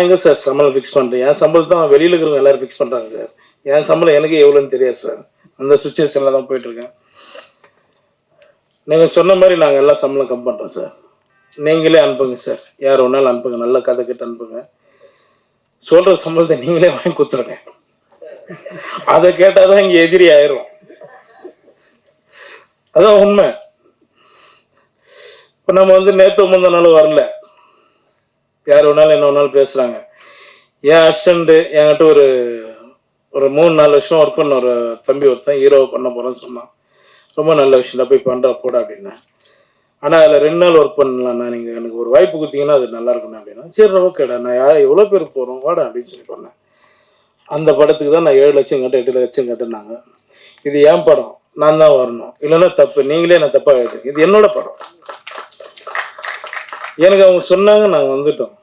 எங்கே சார் சம்பளம் ஃபிக்ஸ் பண்ணுறேன்? என் சம்பளம் தான் வெளியில் இருக்கிறவங்க எல்லோரும் ஃபிக்ஸ் பண்ணுறாங்க சார். என் சம்பளம் எனக்கு எவ்வளோன்னு தெரியாது சார். அந்த சுச்சுவேஷனில் தான் போயிட்டுருக்கேன். நீங்கள் சொன்ன மாதிரி நாங்கள் எல்லாம் சம்பளம் கம் பண்ணுறோம் சார். நீங்களே அனுப்புங்க சார், யார் ஒன்றாலும் அனுப்புங்க, நல்ல கதை கிட்ட அனுப்புங்க. சொல்கிற சம்பளத்தை நீங்களே வாங்கி கொடுத்துருங்க. அதை கேட்டால் தான் இங்கே எதிரி ஆயிரும். அதான் உண்மை. இப்போ நம்ம நேற்று முந்த நாள் வரல, யார் வேணாலும் என்ன வேணாலும் பேசுகிறாங்க. என் அசிஸ்டண்ட்டு என்கிட்ட ஒரு 3-4 வருஷம் ஒர்க் பண்ண ஒரு தம்பி ஒருத்தன் ஹீரோவை பண்ண போகிறேன்னு சொன்னான். ரொம்ப நல்ல விஷயம் தான், போய் பண்ணுறா போட அப்படின்னா. ஆனால் அதில் 2 நாள் ஒர்க் பண்ணலாம்ண்ணா, நீங்கள் எனக்கு ஒரு வாய்ப்பு கொடுத்தீங்கன்னா அது நல்லா இருக்குண்ணா அப்படின்னா. சரி ஓகேடா, நான் எவ்வளோ பேர் போகிறோம் வாடா அப்படின்னு சொல்லி பண்ணேன். அந்த படத்துக்கு தான் நான் 7 லட்சம் கட்ட 8 லட்சம் கட்டுனாங்க. இது என் படம், நான் தான் வரணும், இல்லைன்னா தப்பு, நீங்களே நான் தப்பாக எழுது, இது என்னோட படம். எனக்கு அவங்க சொன்னாங்க, நாங்கள் வந்துட்டோம்.